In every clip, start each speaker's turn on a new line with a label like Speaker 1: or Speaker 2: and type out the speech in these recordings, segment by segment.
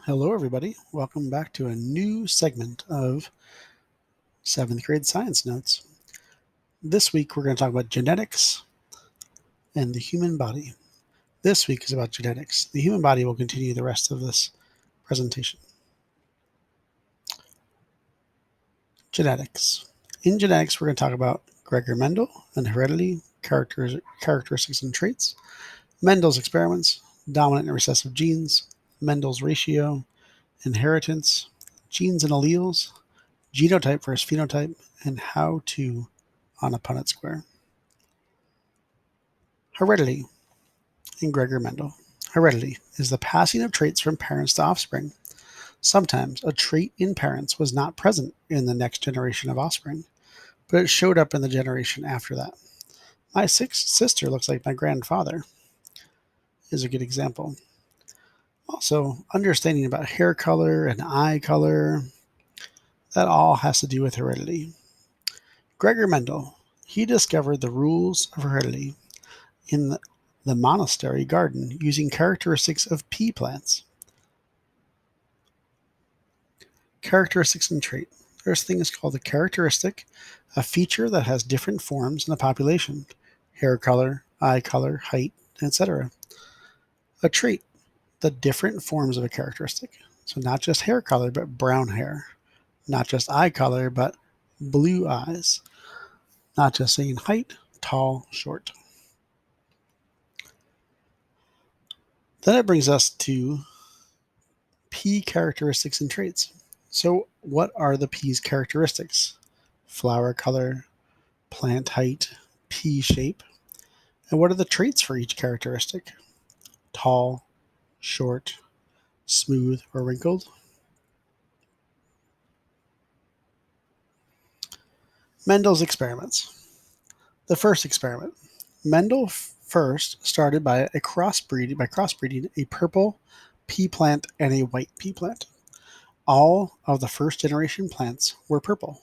Speaker 1: Hello, everybody. Welcome back to a new segment of 7th grade science notes. This week, we're going to talk about genetics and the human body. This week is about genetics. The human body will continue the rest of this presentation. Genetics. In genetics, we're going to talk about Gregor Mendel and heredity, characteristics and traits, Mendel's experiments, dominant and recessive genes, Mendel's ratio, inheritance, genes and alleles, genotype versus phenotype, and how to on a Punnett square. Heredity in Gregor Mendel. Heredity is the passing of traits from parents to offspring. Sometimes a trait in parents was not present in the next generation of offspring, but it showed up in the generation after that. My sister looks like my grandfather is a good example. Also, understanding about hair color and eye color, that all has to do with heredity. Gregor Mendel, he discovered the rules of heredity in the monastery garden using characteristics of pea plants. Characteristics and trait. There's things called a characteristic, a feature that has different forms in a population, hair color, eye color, height, etc. A trait, the different forms of a characteristic. So not just hair color, but brown hair. Not just eye color, but blue eyes. Not just saying height, tall, short. Then it brings us to pea characteristics and traits. So what are the pea's characteristics? Flower color, plant height, pea shape. And what are the traits for each characteristic? Tall, short, smooth, or wrinkled? Mendel's experiments. The first experiment. Mendel first started by crossbreeding a purple pea plant and a white pea plant. All of the first generation plants were purple.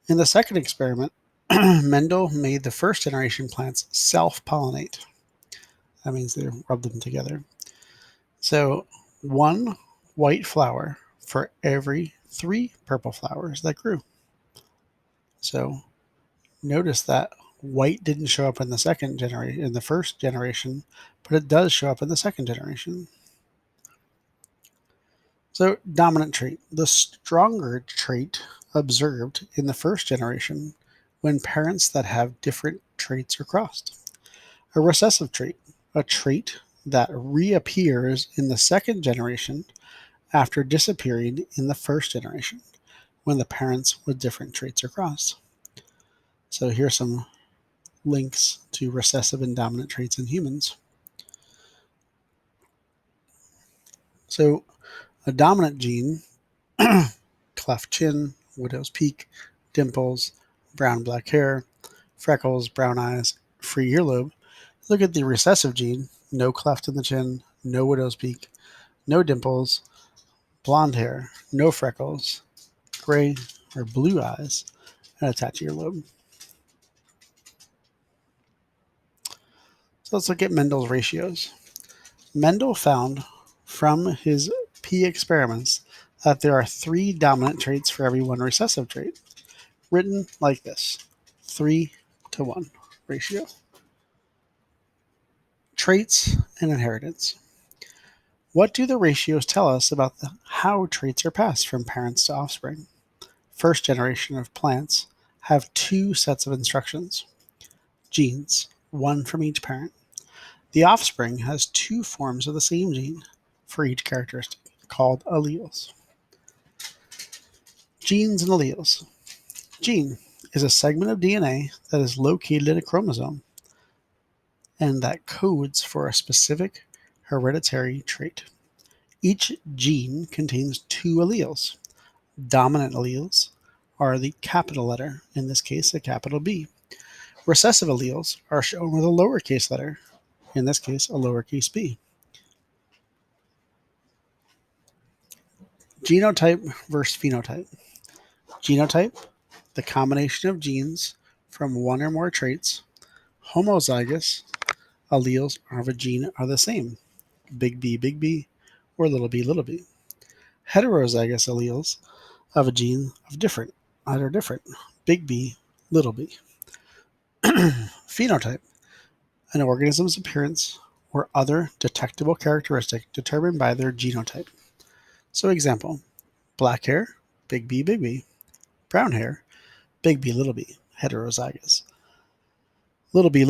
Speaker 1: In the second experiment, Mendel made the first generation plants self-pollinate. That means they rubbed them together. So 1 white flower for every 3 purple flowers that grew. So notice that white didn't show up in the first generation, but it does show up in the second generation. So dominant trait, the stronger trait observed in the first generation when parents that have different traits are crossed. A recessive trait, a trait that reappears in the second generation after disappearing in the first generation when the parents with different traits are crossed. So here's some links to recessive and dominant traits in humans. So a dominant gene, cleft chin, widow's peak, dimples, brown black hair, freckles, brown eyes, free earlobe. Look at the recessive gene, no cleft in the chin, no widow's peak, no dimples, blonde hair, no freckles, gray or blue eyes, and attached earlobe. So let's look at Mendel's ratios. Mendel found from his pea experiments that there are 3 dominant traits for every 1 recessive trait, written like this, 3-to-1 ratio. Traits and inheritance. What do the ratios tell us about how traits are passed from parents to offspring? First generation of plants have 2 sets of instructions. Genes, 1 from each parent. The offspring has 2 forms of the same gene for each characteristic, called alleles. Genes and alleles. Gene is a segment of DNA that is located in a chromosome and that codes for a specific hereditary trait. Each gene contains 2 alleles. Dominant alleles are the capital letter, in this case a capital B. Recessive alleles are shown with a lowercase letter, in this case a lowercase b. Genotype versus phenotype. Genotype, the combination of genes from 1 or more traits. Homozygous alleles of a gene are the same. Big B, or little b, little b. Heterozygous alleles of a gene that are different, big B, little b. Phenotype, an organism's appearance or other detectable characteristic determined by their genotype. So example, black hair, big B, big B. Brown hair, big B, little b, heterozygous. Little b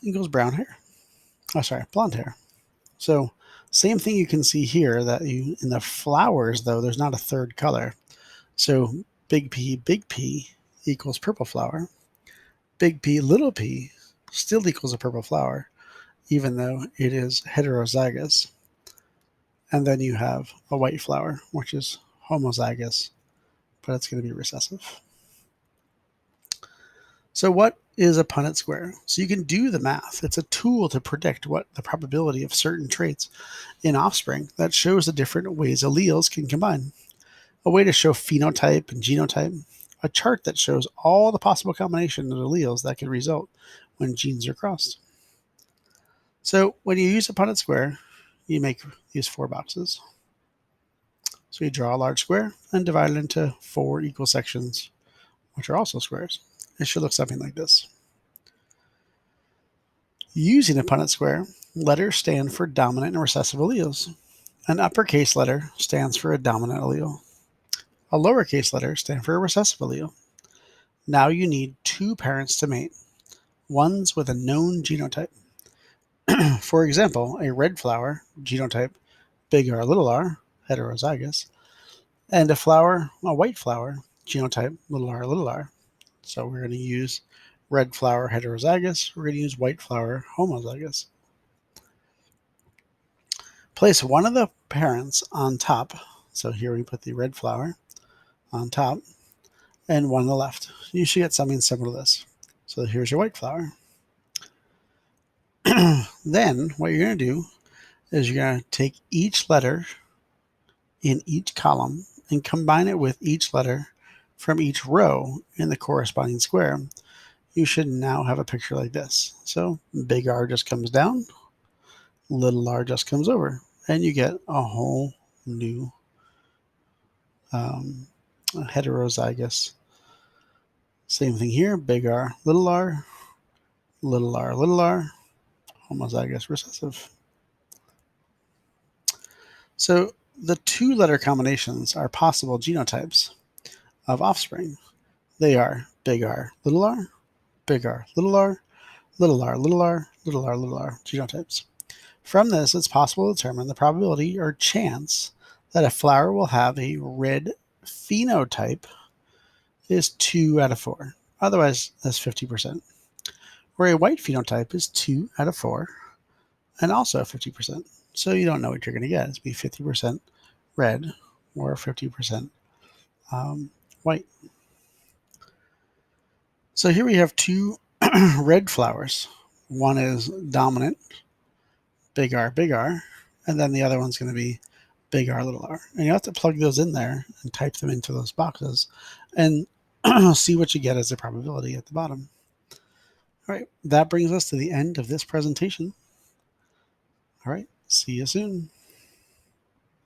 Speaker 1: equals brown hair. Blonde hair. So same thing you can see here that in the flowers, though, there's not a third color. So big P equals purple flower. Big P, little p still equals a purple flower, even though it is heterozygous. And then you have a white flower, which is homozygous, but it's going to be recessive. So what is a Punnett square? So you can do the math. It's a tool to predict what the probability of certain traits in offspring that shows the different ways alleles can combine. A way to show phenotype and genotype. A chart that shows all the possible combinations of alleles that can result when genes are crossed. So when you use a Punnett square, you make these 4 boxes. So you draw a large square and divide it into 4 equal sections, which are also squares. It should look something like this. Using a Punnett square, letters stand for dominant and recessive alleles. An uppercase letter stands for a dominant allele. A lowercase letter stands for a recessive allele. Now you need 2 parents to mate, ones with a known genotype. For example, a red flower, genotype big R, little r, heterozygous, and a white flower, genotype little r. So we're going to use red flower heterozygous. We're going to use white flower homozygous. Place one of the parents on top. So here we put the red flower on top and one on the left. You should get something similar to this. So here's your white flower. Then what you're going to do is you're going to take each letter in each column and combine it with each letter from each row in the corresponding square. You should now have a picture like this. So big R just comes down, little r just comes over, and you get a whole new heterozygous. Same thing here, big R, little r, homozygous recessive. So the 2-letter combinations are possible genotypes of offspring. They are big R, little r, big R, little r, little r, little r, little r, little r genotypes. From this, it's possible to determine the probability or chance that a flower will have a red phenotype is 2 out of 4. Otherwise, that's 50%. Where a white phenotype is 2 out of 4 and also 50%. So you don't know what you're going to get. It's be 50% red or 50% white. So here we have 2 red flowers. One is dominant, big R, and then the other one's going to be big R, little r. And you have to plug those in there and type them into those boxes and see what you get as the probability at the bottom. All right, that brings us to the end of this presentation. All right, see you soon.